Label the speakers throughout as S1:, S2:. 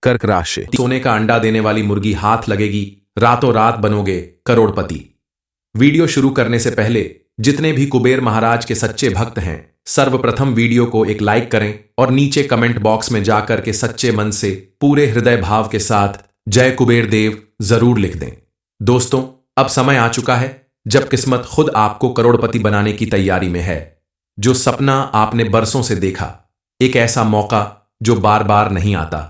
S1: कर्क राशि।
S2: सोने का अंडा देने वाली मुर्गी हाथ लगेगी, रातों रात बनोगे करोड़पति। वीडियो शुरू करने से पहले जितने भी कुबेर महाराज के सच्चे भक्त हैं, सर्वप्रथम वीडियो को एक लाइक करें और नीचे कमेंट बॉक्स में जाकर के सच्चे मन से पूरे हृदय भाव के साथ जय कुबेर देव जरूर लिख दें। दोस्तों, अब समय आ चुका है जब किस्मत खुद आपको करोड़पति बनाने की तैयारी में है। जो सपना आपने बरसों से देखा, एक ऐसा मौका जो बार बार नहीं आता,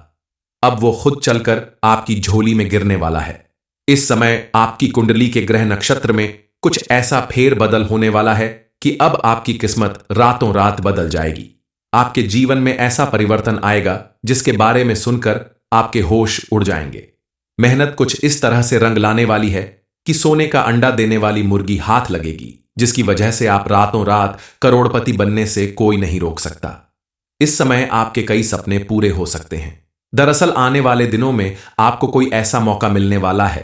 S2: अब वो खुद चलकर आपकी झोली में गिरने वाला है। इस समय आपकी कुंडली के ग्रह नक्षत्र में कुछ ऐसा फेर बदल होने वाला है कि अब आपकी किस्मत रातों रात बदल जाएगी। आपके जीवन में ऐसा परिवर्तन आएगा जिसके बारे में सुनकर आपके होश उड़ जाएंगे। मेहनत कुछ इस तरह से रंग लाने वाली है कि सोने का अंडा देने वाली मुर्गी हाथ लगेगी, जिसकी वजह से आप रातों रात करोड़पति बनने से कोई नहीं रोक सकता। इस समय आपके कई सपने पूरे हो सकते हैं। दरअसल आने वाले दिनों में आपको कोई ऐसा मौका मिलने वाला है,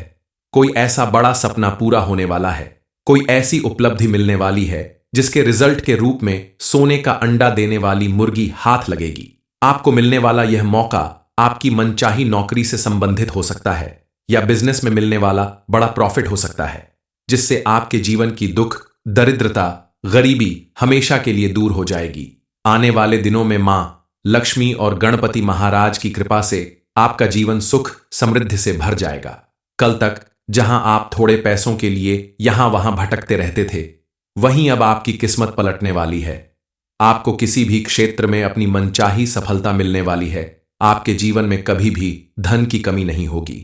S2: कोई ऐसा बड़ा सपना पूरा होने वाला है, कोई ऐसी उपलब्धि मिलने वाली है जिसके रिजल्ट के रूप में सोने का अंडा देने वाली मुर्गी हाथ लगेगी। आपको मिलने वाला यह मौका आपकी मनचाही नौकरी से संबंधित हो सकता है या बिजनेस में मिलने वाला बड़ा प्रॉफिट हो सकता है, जिससे आपके जीवन की दुख, दरिद्रता, गरीबी हमेशा के लिए दूर हो जाएगी। आने वाले दिनों में मां लक्ष्मी और गणपति महाराज की कृपा से आपका जीवन सुख समृद्धि से भर जाएगा। कल तक जहां आप थोड़े पैसों के लिए यहां वहां भटकते रहते थे, वहीं अब आपकी किस्मत पलटने वाली है। आपको किसी भी क्षेत्र में अपनी मनचाही सफलता मिलने वाली है। आपके जीवन में कभी भी धन की कमी नहीं होगी,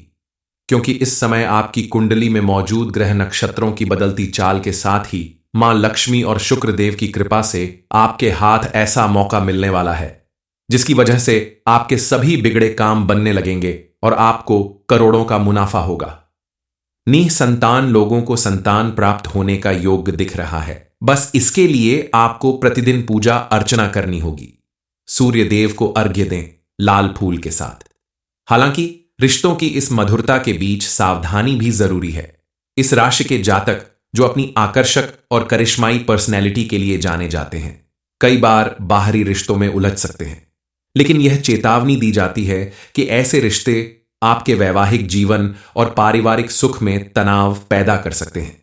S2: क्योंकि इस समय आपकी कुंडली में मौजूद ग्रह नक्षत्रों की बदलती चाल के साथ ही मां लक्ष्मी और शुक्र देव की कृपा से आपके हाथ ऐसा मौका मिलने वाला है जिसकी वजह से आपके सभी बिगड़े काम बनने लगेंगे और आपको करोड़ों का मुनाफा होगा। निसंतान लोगों को संतान प्राप्त होने का योग दिख रहा है। बस इसके लिए आपको प्रतिदिन पूजा अर्चना करनी होगी। सूर्य देव को अर्घ्य दें लाल फूल के साथ। हालांकि रिश्तों की इस मधुरता के बीच सावधानी भी जरूरी है। इस राशि के जातक जो अपनी आकर्षक और करिश्माई पर्सनैलिटी के लिए जाने जाते हैं, कई बार बाहरी रिश्तों में उलझ सकते हैं, लेकिन यह चेतावनी दी जाती है कि ऐसे रिश्ते आपके वैवाहिक जीवन और पारिवारिक सुख में तनाव पैदा कर सकते हैं।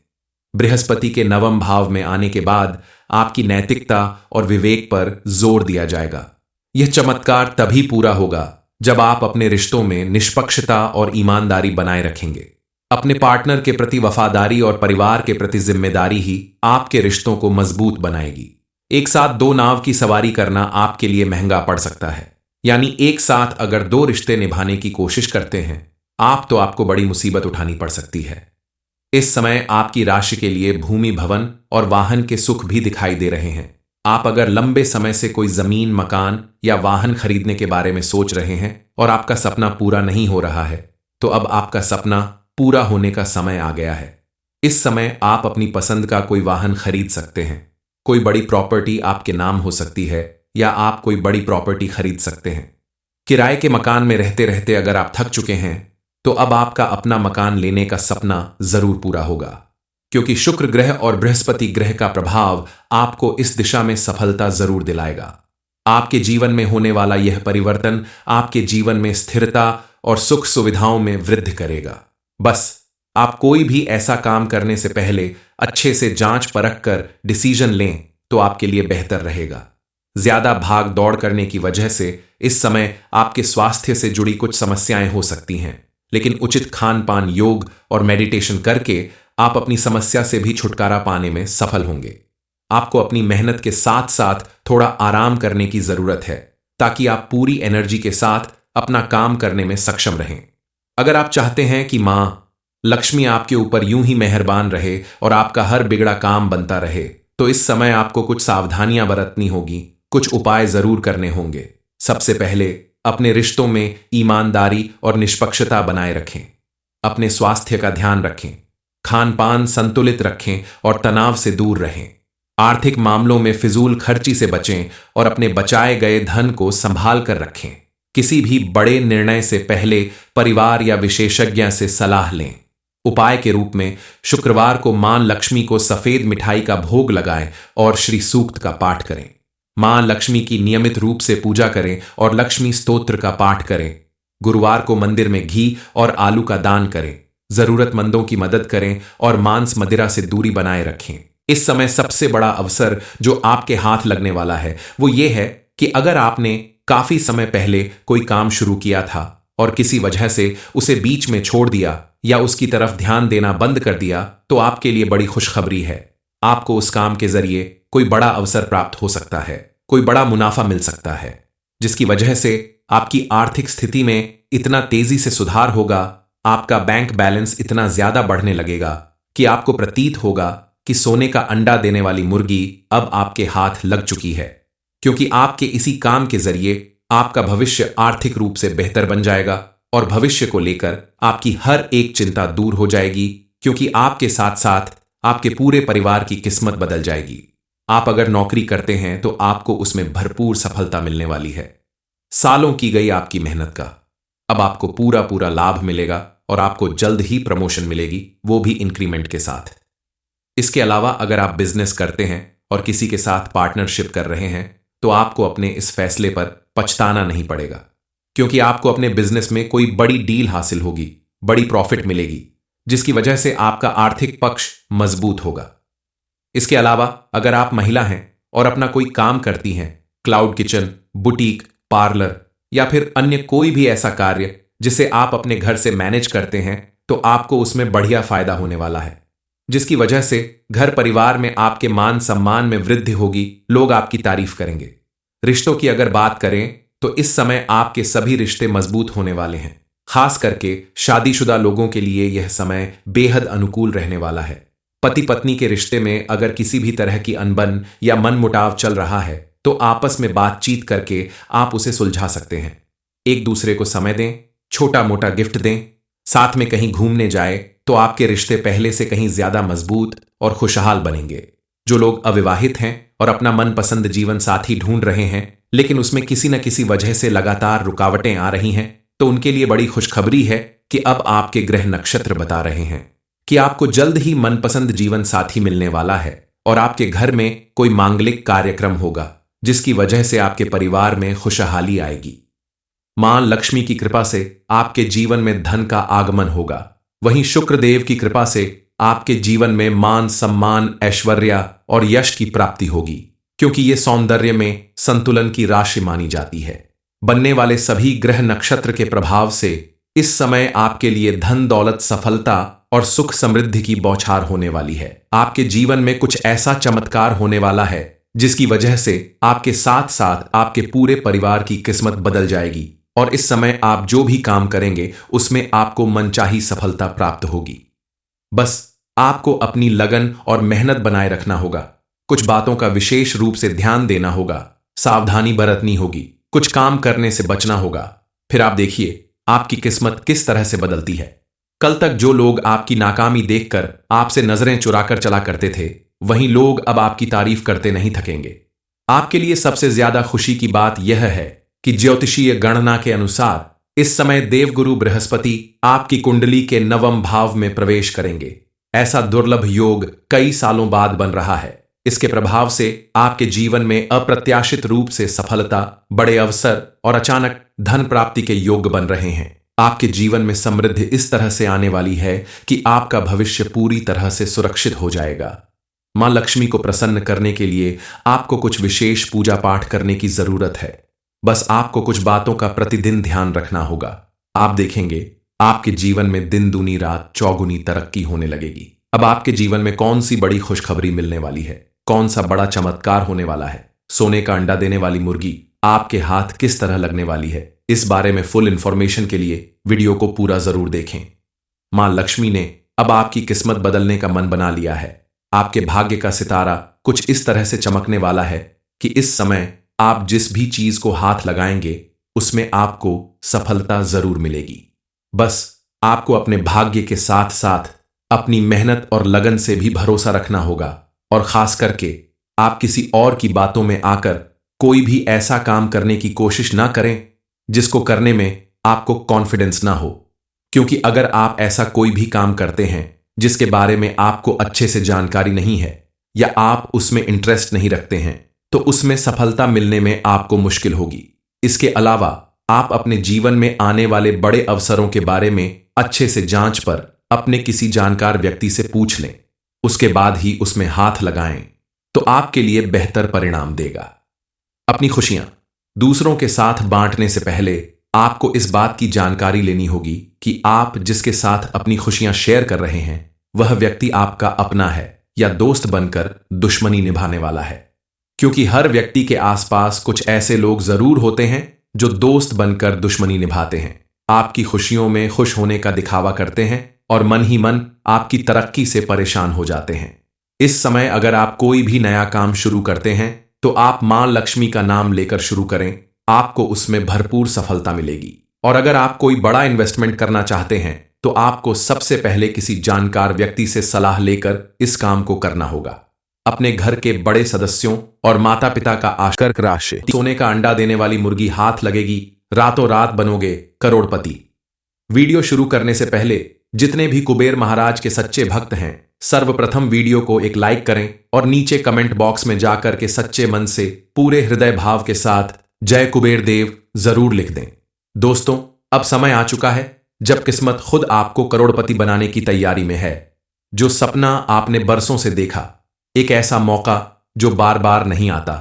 S2: बृहस्पति के नवम भाव में आने के बाद आपकी नैतिकता और विवेक पर जोर दिया जाएगा। यह चमत्कार तभी पूरा होगा जब आप अपने रिश्तों में निष्पक्षता और ईमानदारी बनाए रखेंगे। अपने पार्टनर के प्रति वफादारी और परिवार के प्रति जिम्मेदारी ही आपके रिश्तों को मजबूत बनाएगी। एक साथ दो नाव की सवारी करना आपके लिए महंगा पड़ सकता है। यानी एक साथ अगर दो रिश्ते निभाने की कोशिश करते हैं आप, तो आपको बड़ी मुसीबत उठानी पड़ सकती है। इस समय आपकी राशि के लिए भूमि, भवन और वाहन के सुख भी दिखाई दे रहे हैं। आप अगर लंबे समय से कोई जमीन, मकान या वाहन खरीदने के बारे में सोच रहे हैं और आपका सपना पूरा नहीं हो रहा है, तो अब आपका सपना पूरा होने का समय आ गया है। इस समय आप अपनी पसंद का कोई वाहन खरीद सकते हैं। कोई बड़ी प्रॉपर्टी आपके नाम हो सकती है या आप कोई बड़ी प्रॉपर्टी खरीद सकते हैं। किराए के मकान में रहते रहते अगर आप थक चुके हैं, तो अब आपका अपना मकान लेने का सपना जरूर पूरा होगा, क्योंकि शुक्र ग्रह और बृहस्पति ग्रह का प्रभाव आपको इस दिशा में सफलता जरूर दिलाएगा। आपके जीवन में होने वाला यह परिवर्तन आपके जीवन में स्थिरता और सुख सुविधाओं में वृद्धि करेगा। बस आप कोई भी ऐसा काम करने से पहले अच्छे से जांच परख कर डिसीजन लें तो आपके लिए बेहतर रहेगा। ज्यादा भाग दौड़ करने की वजह से इस समय आपके स्वास्थ्य से जुड़ी कुछ समस्याएं हो सकती हैं, लेकिन उचित खान पान, योग और मेडिटेशन करके आप अपनी समस्या से भी छुटकारा पाने में सफल होंगे। आपको अपनी मेहनत के साथ साथ थोड़ा आराम करने की जरूरत है, ताकि आप पूरी एनर्जी के साथ अपना काम करने में सक्षम रहें। अगर आप चाहते हैं कि मां लक्ष्मी आपके ऊपर यूं ही मेहरबान रहे और आपका हर बिगड़ा काम बनता रहे, तो इस समय आपको कुछ सावधानियां बरतनी होगी, कुछ उपाय जरूर करने होंगे। सबसे पहले अपने रिश्तों में ईमानदारी और निष्पक्षता बनाए रखें। अपने स्वास्थ्य का ध्यान रखें, खान पान संतुलित रखें और तनाव से दूर रहें। आर्थिक मामलों में फिजूल खर्ची से बचें और अपने बचाए गए धन को संभाल कर रखें। किसी भी बड़े निर्णय से पहले परिवार या विशेषज्ञ से सलाह लें। उपाय के रूप में शुक्रवार को मां लक्ष्मी को सफेद मिठाई का भोग लगाएं और श्री सूक्त का पाठ करें। मां लक्ष्मी की नियमित रूप से पूजा करें और लक्ष्मी स्तोत्र का पाठ करें। गुरुवार को मंदिर में घी और आलू का दान करें, जरूरतमंदों की मदद करें और मांस मदिरा से दूरी बनाए रखें। इस समय सबसे बड़ा अवसर जो आपके हाथ लगने वाला है वो ये है कि अगर आपने काफी समय पहले कोई काम शुरू किया था और किसी वजह से उसे बीच में छोड़ दिया या उसकी तरफ ध्यान देना बंद कर दिया, तो आपके लिए बड़ी खुशखबरी है। आपको उस काम के जरिए कोई बड़ा अवसर प्राप्त हो सकता है, कोई बड़ा मुनाफा मिल सकता है, जिसकी वजह से आपकी आर्थिक स्थिति में इतना तेजी से सुधार होगा, आपका बैंक बैलेंस इतना ज्यादा बढ़ने लगेगा कि आपको प्रतीत होगा कि सोने का अंडा देने वाली मुर्गी अब आपके हाथ लग चुकी है, क्योंकि आपके इसी काम के जरिए आपका भविष्य आर्थिक रूप से बेहतर बन जाएगा और भविष्य को लेकर आपकी हर एक चिंता दूर हो जाएगी, क्योंकि आपके साथ साथ आपके पूरे परिवार की किस्मत बदल जाएगी। आप अगर नौकरी करते हैं तो आपको उसमें भरपूर सफलता मिलने वाली है। सालों की गई आपकी मेहनत का अब आपको पूरा पूरा लाभ मिलेगा और आपको जल्द ही प्रमोशन मिलेगी, वो भी इंक्रीमेंट के साथ। इसके अलावा अगर आप बिजनेस करते हैं और किसी के साथ पार्टनरशिप कर रहे हैं तो आपको अपने इस फैसले पर पछताना नहीं पड़ेगा, क्योंकि आपको अपने बिजनेस में कोई बड़ी डील हासिल होगी, बड़ी प्रॉफिट मिलेगी, जिसकी वजह से आपका आर्थिक पक्ष मजबूत होगा। इसके अलावा अगर आप महिला हैं और अपना कोई काम करती हैं, क्लाउड किचन, बुटीक, पार्लर या फिर अन्य कोई भी ऐसा कार्य जिसे आप अपने घर से मैनेज करते हैं, तो आपको उसमें बढ़िया फायदा होने वाला है, जिसकी वजह से घर परिवार में आपके मान सम्मान में वृद्धि होगी, लोग आपकी तारीफ करेंगे। रिश्तों की अगर बात करें तो इस समय आपके सभी रिश्ते मजबूत होने वाले हैं। खास करके शादीशुदा लोगों के लिए यह समय बेहद अनुकूल रहने वाला है। पति पत्नी के रिश्ते में अगर किसी भी तरह की अनबन या मनमुटाव चल रहा है तो आपस में बातचीत करके आप उसे सुलझा सकते हैं। एक दूसरे को समय दें, छोटा मोटा गिफ्ट दें, साथ में कहीं घूमने जाए तो आपके रिश्ते पहले से कहीं ज्यादा मजबूत और खुशहाल बनेंगे। जो लोग अविवाहित हैं और अपना मनपसंद जीवन साथी ढूंढ रहे हैं लेकिन उसमें किसी न किसी वजह से लगातार रुकावटें आ रही हैं, तो उनके लिए बड़ी खुशखबरी है कि अब आपके ग्रह नक्षत्र बता रहे हैं कि आपको जल्द ही मनपसंद जीवन साथी मिलने वाला है और आपके घर में कोई मांगलिक कार्यक्रम होगा, जिसकी वजह से आपके परिवार में खुशहाली आएगी। मां लक्ष्मी की कृपा से आपके जीवन में धन का आगमन होगा। वहीं शुक्रदेव की कृपा से आपके जीवन में मान सम्मान, ऐश्वर्य और यश की प्राप्ति होगी, क्योंकि ये सौंदर्य में संतुलन की राशि मानी जाती है। बनने वाले सभी ग्रह नक्षत्र के प्रभाव से इस समय आपके लिए धन दौलत, सफलता और सुख समृद्धि की बौछार होने वाली है। आपके जीवन में कुछ ऐसा चमत्कार होने वाला है जिसकी वजह से आपके साथ साथ आपके पूरे परिवार की किस्मत बदल जाएगी और इस समय आप जो भी काम करेंगे उसमें आपको मनचाही सफलता प्राप्त होगी। बस आपको अपनी लगन और मेहनत बनाए रखना होगा। कुछ बातों का विशेष रूप से ध्यान देना होगा, सावधानी बरतनी होगी, कुछ काम करने से बचना होगा। फिर आप देखिए आपकी किस्मत किस तरह से बदलती है। कल तक जो लोग आपकी नाकामी देखकर आपसे नजरें चुराकर चला करते थे, वहीं लोग अब आपकी तारीफ करते नहीं थकेंगे। आपके लिए सबसे ज्यादा खुशी की बात यह है कि ज्योतिषीय गणना के अनुसार इस समय देवगुरु बृहस्पति आपकी कुंडली के नवम भाव में प्रवेश करेंगे। ऐसा दुर्लभ योग कई सालों बाद बन रहा है। इसके प्रभाव से आपके जीवन में अप्रत्याशित रूप से सफलता, बड़े अवसर और अचानक धन प्राप्ति के योग बन रहे हैं। आपके जीवन में समृद्धि इस तरह से आने वाली है कि आपका भविष्य पूरी तरह से सुरक्षित हो जाएगा। मां लक्ष्मी को प्रसन्न करने के लिए आपको कुछ विशेष पूजा पाठ करने की जरूरत है। बस आपको कुछ बातों का प्रतिदिन ध्यान रखना होगा। आप देखेंगे आपके जीवन में दिन दूनी रात चौगुनी तरक्की होने लगेगी। अब आपके जीवन में कौन सी बड़ी खुशखबरी मिलने वाली है, कौन सा बड़ा चमत्कार होने वाला है, सोने का अंडा देने वाली मुर्गी आपके हाथ किस तरह लगने वाली है, इस बारे में फुल इंफॉर्मेशन के लिए वीडियो को पूरा जरूर देखें। मां लक्ष्मी ने अब आपकी किस्मत बदलने का मन बना लिया है। आपके भाग्य का सितारा कुछ इस तरह से चमकने वाला है कि इस समय आप जिस भी चीज को हाथ लगाएंगे उसमें आपको सफलता जरूर मिलेगी। बस आपको अपने भाग्य के साथ साथ अपनी मेहनत और लगन से भी भरोसा रखना होगा और खास करके आप किसी और की बातों में आकर कोई भी ऐसा काम करने की कोशिश ना करें जिसको करने में आपको कॉन्फिडेंस ना हो, क्योंकि अगर आप ऐसा कोई भी काम करते हैं जिसके बारे में आपको अच्छे से जानकारी नहीं है या आप उसमें इंटरेस्ट नहीं रखते हैं तो उसमें सफलता मिलने में आपको मुश्किल होगी। इसके अलावा आप अपने जीवन में आने वाले बड़े अवसरों के बारे में अच्छे से जांच पर अपने किसी जानकार व्यक्ति से पूछ लें। उसके बाद ही उसमें हाथ लगाएं तो आपके लिए बेहतर परिणाम देगा। अपनी खुशियां दूसरों के साथ बांटने से पहले आपको इस बात की जानकारी लेनी होगी कि आप जिसके साथ अपनी खुशियां शेयर कर रहे हैं वह व्यक्ति आपका अपना है या दोस्त बनकर दुश्मनी निभाने वाला है। क्योंकि हर व्यक्ति के आसपास कुछ ऐसे लोग जरूर होते हैं जो दोस्त बनकर दुश्मनी निभाते हैं, आपकी खुशियों में खुश होने का दिखावा करते हैं और मन ही मन आपकी तरक्की से परेशान हो जाते हैं। इस समय अगर आप कोई भी नया काम शुरू करते हैं तो आप मां लक्ष्मी का नाम लेकर शुरू करें, आपको उसमें भरपूर सफलता मिलेगी। और अगर आप कोई बड़ा इन्वेस्टमेंट करना चाहते हैं तो आपको सबसे पहले किसी जानकार व्यक्ति से सलाह लेकर इस काम को करना होगा। अपने घर के बड़े सदस्यों और माता पिता का कर्क राशि, सोने का अंडा देने वाली मुर्गी हाथ लगेगी, रातों रात बनोगे करोड़पति। वीडियो शुरू करने से पहले जितने भी कुबेर महाराज के सच्चे भक्त हैं सर्वप्रथम वीडियो को एक लाइक करें और नीचे कमेंट बॉक्स में जाकर के सच्चे मन से पूरे हृदय भाव के साथ जय कुबेर देव जरूर लिख दें। दोस्तों, अब समय आ चुका है जब किस्मत खुद आपको करोड़पति बनाने की तैयारी में है। जो सपना आपने बरसों से देखा, एक ऐसा मौका जो बार बार नहीं आता,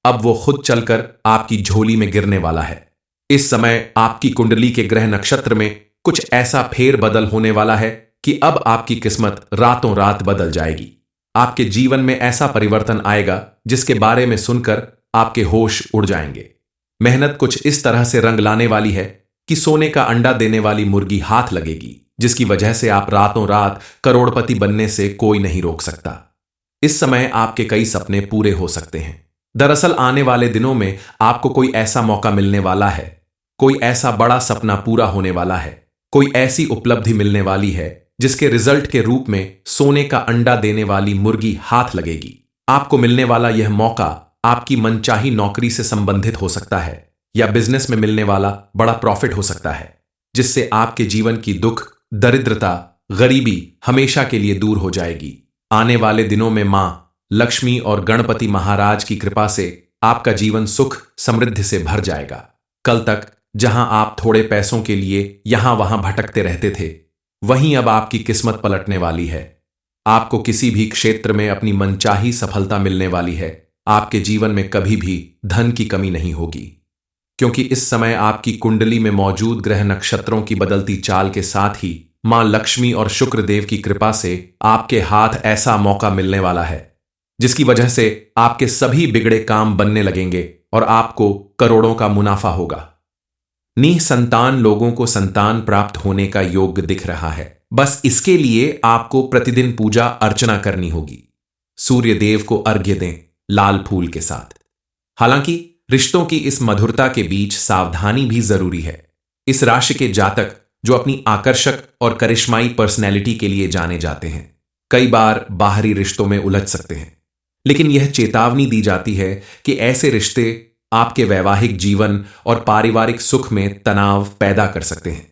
S2: अब वो खुद चलकर आपकी झोली में गिरने वाला है। इस समय आपकी कुंडली के ग्रह नक्षत्र में कुछ ऐसा फेर बदल होने वाला है कि अब आपकी किस्मत रातों रात बदल जाएगी। आपके जीवन में ऐसा परिवर्तन आएगा जिसके बारे में सुनकर आपके होश उड़ जाएंगे। मेहनत कुछ इस तरह से रंग लाने वाली है कि सोने का अंडा देने वाली मुर्गी हाथ लगेगी, जिसकी वजह से आप रातों रात करोड़पति बनने से कोई नहीं रोक सकता। इस समय आपके कई सपने पूरे हो सकते हैं। दरअसल आने वाले दिनों में आपको कोई ऐसा मौका मिलने वाला है, कोई ऐसा बड़ा सपना पूरा होने वाला है, कोई ऐसी उपलब्धि मिलने वाली है जिसके रिजल्ट के रूप में सोने का अंडा देने वाली मुर्गी हाथ लगेगी। आपको मिलने वाला यह मौका आपकी मनचाही नौकरी से संबंधित हो सकता है या बिजनेस में मिलने वाला बड़ा प्रॉफिट हो सकता है, जिससे आपके जीवन की दुख, दरिद्रता, गरीबी हमेशा के लिए दूर हो जाएगी। आने वाले दिनों में मां लक्ष्मी और गणपति महाराज की कृपा से आपका जीवन सुख समृद्धि से भर जाएगा। कल तक जहां आप थोड़े पैसों के लिए यहां वहां भटकते रहते थे, वहीं अब आपकी किस्मत पलटने वाली है। आपको किसी भी क्षेत्र में अपनी मनचाही सफलता मिलने वाली है। आपके जीवन में कभी भी धन की कमी नहीं होगी, क्योंकि इस समय आपकी कुंडली में मौजूद ग्रह नक्षत्रों की बदलती चाल के साथ ही मां लक्ष्मी और शुक्र देव की कृपा से आपके हाथ ऐसा मौका मिलने वाला है जिसकी वजह से आपके सभी बिगड़े काम बनने लगेंगे और आपको करोड़ों का मुनाफा होगा। निसंतान लोगों को संतान प्राप्त होने का योग दिख रहा है। बस इसके लिए आपको प्रतिदिन पूजा अर्चना करनी होगी। सूर्य देव को अर्घ्य दें लाल फूल के साथ। हालांकि रिश्तों की इस मधुरता के बीच सावधानी भी जरूरी है। इस राशि के जातक जो अपनी आकर्षक और करिश्माई पर्सनैलिटी के लिए जाने जाते हैं, कई बार बाहरी रिश्तों में उलझ सकते हैं, लेकिन यह चेतावनी दी जाती है कि ऐसे रिश्ते आपके वैवाहिक जीवन और पारिवारिक सुख में तनाव पैदा कर सकते हैं।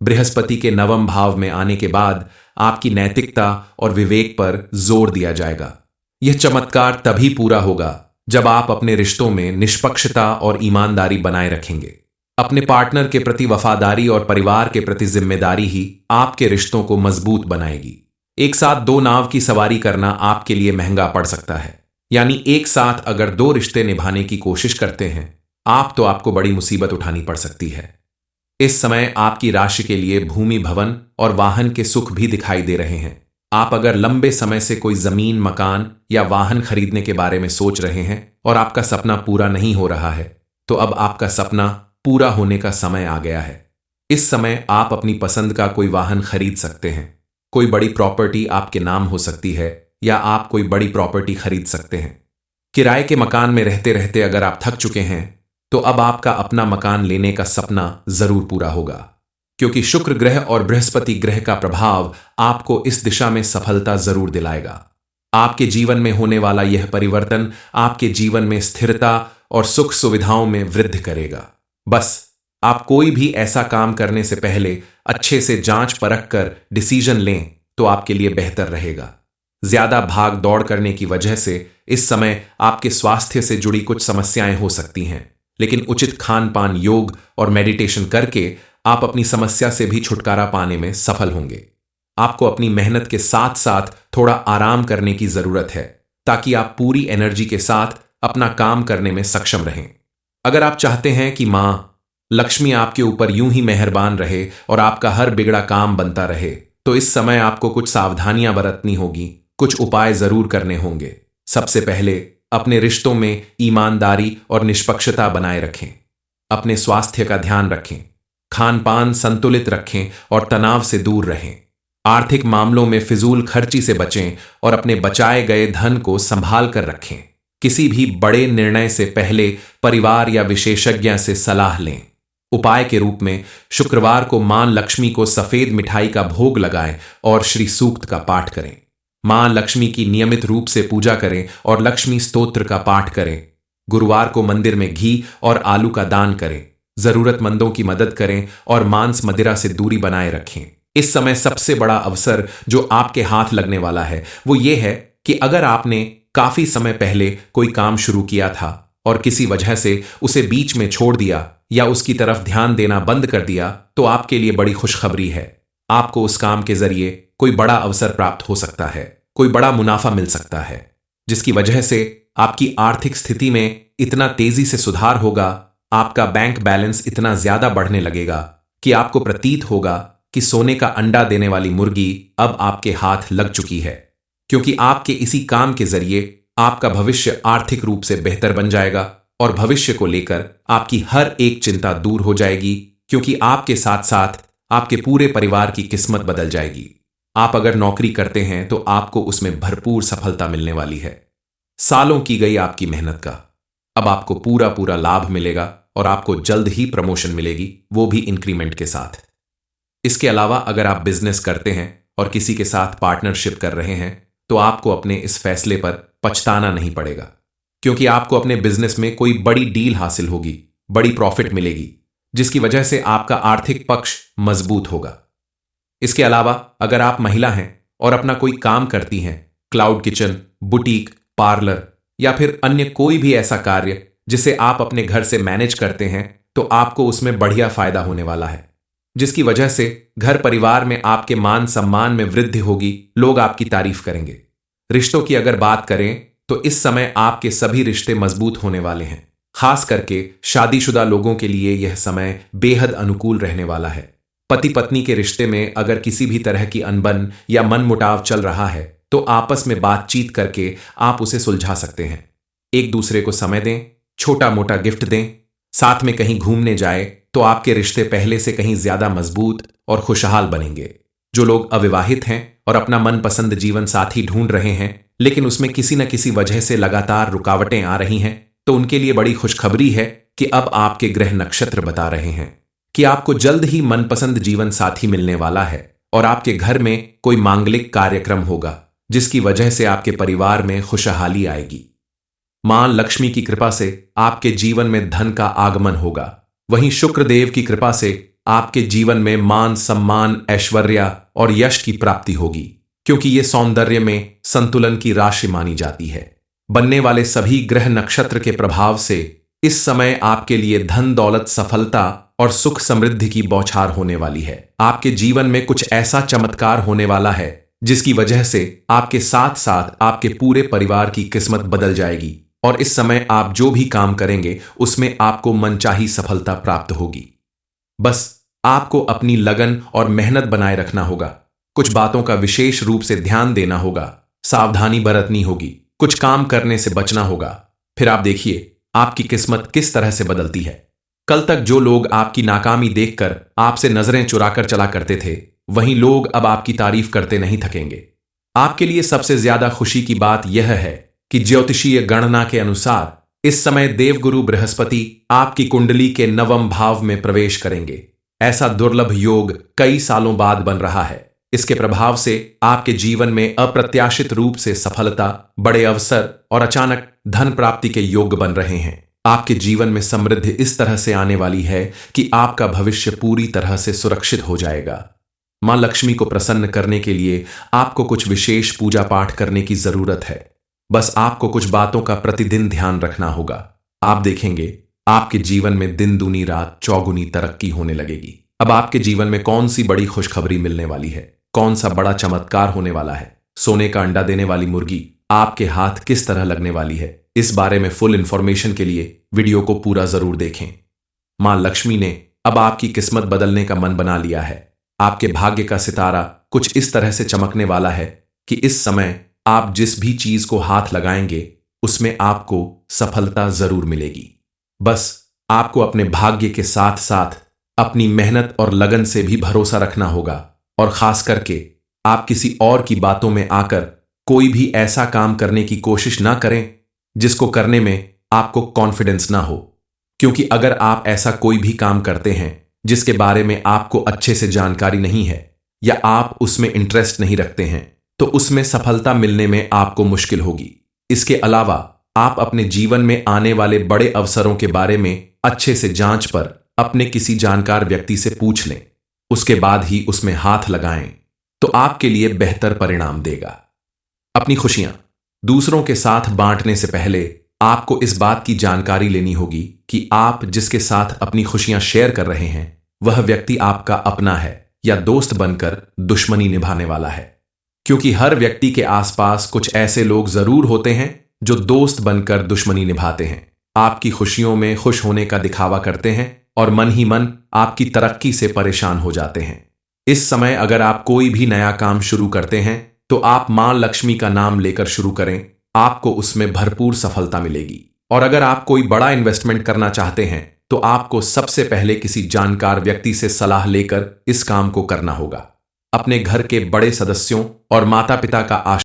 S2: बृहस्पति के नवम भाव में आने के बाद आपकी नैतिकता और विवेक पर जोर दिया जाएगा। यह चमत्कार तभी पूरा होगा जब आप अपने रिश्तों में निष्पक्षता और ईमानदारी बनाए रखेंगे। अपने पार्टनर के प्रति वफादारी और परिवार के प्रति जिम्मेदारी ही आपके रिश्तों को मजबूत बनाएगी। एक साथ दो नाव की सवारी करना आपके लिए महंगा पड़ सकता है, यानी एक साथ अगर दो रिश्ते निभाने की कोशिश करते हैं आप तो आपको बड़ी मुसीबत उठानी पड़ सकती है। इस समय आपकी राशि के लिए भूमि, भवन और वाहन के सुख भी दिखाई दे रहे हैं। आप अगर लंबे समय से कोई जमीन, मकान या वाहन खरीदने के बारे में सोच रहे हैं और आपका सपना पूरा नहीं हो रहा है, तो अब आपका सपना पूरा होने का समय आ गया है। इस समय आप अपनी पसंद का कोई वाहन खरीद सकते हैं। कोई बड़ी प्रॉपर्टी आपके नाम हो सकती है या आप कोई बड़ी प्रॉपर्टी खरीद सकते हैं। किराए के मकान में रहते रहते अगर आप थक चुके हैं तो अब आपका अपना मकान लेने का सपना जरूर पूरा होगा, क्योंकि शुक्र ग्रह और बृहस्पति ग्रह का प्रभाव आपको इस दिशा में सफलता जरूर दिलाएगा। आपके जीवन में होने वाला यह परिवर्तन आपके जीवन में स्थिरता और सुख सुविधाओं में वृद्धि करेगा। बस आप कोई भी ऐसा काम करने से पहले अच्छे से जांच परख कर डिसीजन लें तो आपके लिए बेहतर रहेगा। ज्यादा भाग दौड़ करने की वजह से इस समय आपके स्वास्थ्य से जुड़ी कुछ समस्याएं हो सकती हैं। लेकिन उचित खान पान, योग और मेडिटेशन करके आप अपनी समस्या से भी छुटकारा पाने में सफल होंगे। आपको अपनी मेहनत के साथ साथ थोड़ा आराम करने की जरूरत है ताकि आप पूरी एनर्जी के साथ अपना काम करने में सक्षम रहें। अगर आप चाहते हैं कि मां लक्ष्मी आपके ऊपर यूं ही मेहरबान रहे और आपका हर बिगड़ा काम बनता रहे, तो इस समय आपको कुछ सावधानियां बरतनी होगी, कुछ उपाय जरूर करने होंगे। सबसे पहले अपने रिश्तों में ईमानदारी और निष्पक्षता बनाए रखें। अपने स्वास्थ्य का ध्यान रखें, खान पान संतुलित रखें और तनाव से दूर रहें। आर्थिक मामलों में फिजूल खर्ची से बचें और अपने बचाए गए धन को संभाल कर रखें। किसी भी बड़े निर्णय से पहले परिवार या विशेषज्ञ से सलाह लें। उपाय के रूप में शुक्रवार को मां लक्ष्मी को सफेद मिठाई का भोग लगाएं और श्री सूक्त का पाठ करें। मां लक्ष्मी की नियमित रूप से पूजा करें और लक्ष्मी स्तोत्र का पाठ करें। गुरुवार को मंदिर में घी और आलू का दान करें। जरूरतमंदों की मदद करें और मांस मदिरा से दूरी बनाए रखें। इस समय सबसे बड़ा अवसर जो आपके हाथ लगने वाला है वो ये है कि अगर आपने काफी समय पहले कोई काम शुरू किया था और किसी वजह से उसे बीच में छोड़ दिया या उसकी तरफ ध्यान देना बंद कर दिया, तो आपके लिए बड़ी खुशखबरी है। आपको उस काम के जरिए कोई बड़ा अवसर प्राप्त हो सकता है, कोई बड़ा मुनाफा मिल सकता है, जिसकी वजह से आपकी आर्थिक स्थिति में इतना तेजी से सुधार होगा, आपका बैंक बैलेंस इतना ज्यादा बढ़ने लगेगा कि आपको प्रतीत होगा कि सोने का अंडा देने वाली मुर्गी अब आपके हाथ लग चुकी है, क्योंकि आपके इसी काम के जरिए आपका भविष्य आर्थिक रूप से बेहतर बन जाएगा और भविष्य को लेकर आपकी हर एक चिंता दूर हो जाएगी, क्योंकि आपके साथ साथ आपके पूरे परिवार की किस्मत बदल जाएगी। आप अगर नौकरी करते हैं तो आपको उसमें भरपूर सफलता मिलने वाली है। सालों की गई आपकी मेहनत का अब आपको पूरा पूरा लाभ मिलेगा और आपको जल्द ही प्रमोशन मिलेगी, वो भी इंक्रीमेंट के साथ। इसके अलावा अगर आप बिजनेस करते हैं और किसी के साथ पार्टनरशिप कर रहे हैं तो आपको अपने इस फैसले पर पछताना नहीं पड़ेगा, क्योंकि आपको अपने बिजनेस में कोई बड़ी डील हासिल होगी, बड़ी प्रॉफिट मिलेगी, जिसकी वजह से आपका आर्थिक पक्ष मजबूत होगा। इसके अलावा अगर आप महिला हैं और अपना कोई काम करती हैं, क्लाउड किचन, बुटीक, पार्लर या फिर अन्य कोई भी ऐसा कार्य जिसे आप अपने घर से मैनेज करते हैं, तो आपको उसमें बढ़िया फायदा होने वाला है, जिसकी वजह से घर परिवार में आपके मान सम्मान में वृद्धि होगी, लोग आपकी तारीफ करेंगे। रिश्तों की अगर बात करें तो इस समय आपके सभी रिश्ते मजबूत होने वाले हैं। खास करके शादीशुदा लोगों के लिए यह समय बेहद अनुकूल रहने वाला है। पति पत्नी के रिश्ते में अगर किसी भी तरह की अनबन या मनमुटाव चल रहा है तो आपस में बातचीत करके आप उसे सुलझा सकते हैं। एक दूसरे को समय दें, छोटा मोटा गिफ्ट दें, साथ में कहीं घूमने जाए तो आपके रिश्ते पहले से कहीं ज्यादा मजबूत और खुशहाल बनेंगे। जो लोग अविवाहित हैं और अपना मनपसंद जीवन साथी ढूंढ रहे हैं लेकिन उसमें किसी न किसी वजह से लगातार रुकावटें आ रही हैं, तो उनके लिए बड़ी खुशखबरी है कि अब आपके ग्रह नक्षत्र बता रहे हैं कि आपको जल्द ही मनपसंद जीवन साथी मिलने वाला है और आपके घर में कोई मांगलिक कार्यक्रम होगा, जिसकी वजह से आपके परिवार में खुशहाली आएगी। मां लक्ष्मी की कृपा से आपके जीवन में धन का आगमन होगा। वहीं शुक्रदेव की कृपा से आपके जीवन में मान सम्मान, ऐश्वर्य और यश की प्राप्ति होगी, क्योंकि ये सौंदर्य में संतुलन की राशि मानी जाती है। बनने वाले सभी ग्रह नक्षत्र के प्रभाव से इस समय आपके लिए धन दौलत, सफलता और सुख समृद्धि की बौछार होने वाली है। आपके जीवन में कुछ ऐसा चमत्कार होने वाला है जिसकी वजह से आपके साथ साथ आपके पूरे परिवार की किस्मत बदल जाएगी और इस समय आप जो भी काम करेंगे उसमें आपको मनचाही सफलता प्राप्त होगी। बस आपको अपनी लगन और मेहनत बनाए रखना होगा। कुछ बातों का विशेष रूप से ध्यान देना होगा, सावधानी बरतनी होगी, कुछ काम करने से बचना होगा। फिर आप देखिए आपकी किस्मत किस तरह से बदलती है। कल तक जो लोग आपकी नाकामी देखकर आपसे नजरें चुराकर चला करते थे, वहीं लोग अब आपकी तारीफ करते नहीं थकेंगे। आपके लिए सबसे ज्यादा खुशी की बात यह है कि ज्योतिषीय गणना के अनुसार इस समय देवगुरु बृहस्पति आपकी कुंडली के नवम भाव में प्रवेश करेंगे। ऐसा दुर्लभ योग कई सालों बाद बन रहा है। इसके प्रभाव से आपके जीवन में अप्रत्याशित रूप से सफलता, बड़े अवसर और अचानक धन प्राप्ति के योग बन रहे हैं। आपके जीवन में समृद्धि इस तरह से आने वाली है कि आपका भविष्य पूरी तरह से सुरक्षित हो जाएगा। मां लक्ष्मी को प्रसन्न करने के लिए आपको कुछ विशेष पूजा पाठ करने की जरूरत है। बस आपको कुछ बातों का प्रतिदिन ध्यान रखना होगा। आप देखेंगे आपके जीवन में दिन दूनी रात चौगुनी तरक्की होने लगेगी। अब आपके जीवन में कौन सी बड़ी खुशखबरी मिलने वाली है, कौन सा बड़ा चमत्कार होने वाला है, सोने का अंडा देने वाली मुर्गी आपके हाथ किस तरह लगने वाली है, इस बारे में फुल इंफॉर्मेशन के लिए वीडियो को पूरा जरूर देखें। मां लक्ष्मी ने अब आपकी किस्मत बदलने का मन बना लिया है। आपके भाग्य का सितारा कुछ इस तरह से चमकने वाला है कि इस समय आप जिस भी चीज को हाथ लगाएंगे उसमें आपको सफलता जरूर मिलेगी। बस आपको अपने भाग्य के साथ साथ अपनी मेहनत और लगन से भी भरोसा रखना होगा, और खास करके आप किसी और की बातों में आकर कोई भी ऐसा काम करने की कोशिश ना करें जिसको करने में आपको कॉन्फिडेंस ना हो, क्योंकि अगर आप ऐसा कोई भी काम करते हैं जिसके बारे में आपको अच्छे से जानकारी नहीं है या आप उसमें इंटरेस्ट नहीं रखते हैं तो उसमें सफलता मिलने में आपको मुश्किल होगी। इसके अलावा आप अपने जीवन में आने वाले बड़े अवसरों के बारे में अच्छे से जांच पर अपने किसी जानकार व्यक्ति से पूछ लें, उसके बाद ही उसमें हाथ लगाएं तो आपके लिए बेहतर परिणाम देगा। अपनी खुशियां दूसरों के साथ बांटने से पहले आपको इस बात की जानकारी लेनी होगी कि आप जिसके साथ अपनी खुशियां शेयर कर रहे हैं वह व्यक्ति आपका अपना है या दोस्त बनकर दुश्मनी निभाने वाला है, क्योंकि हर व्यक्ति के आसपास कुछ ऐसे लोग जरूर होते हैं जो दोस्त बनकर दुश्मनी निभाते हैं, आपकी खुशियों में खुश होने का दिखावा करते हैं और मन ही मन आपकी तरक्की से परेशान हो जाते हैं। इस समय अगर आप कोई भी नया काम शुरू करते हैं तो आप मां लक्ष्मी का नाम लेकर शुरू करें, आपको उसमें भरपूर सफलता मिलेगी। और अगर आप कोई बड़ा इन्वेस्टमेंट करना चाहते हैं तो आपको सबसे पहले किसी जानकार व्यक्ति से सलाह लेकर इस काम को करना होगा। अपने घर के बड़े सदस्यों और माता पिता का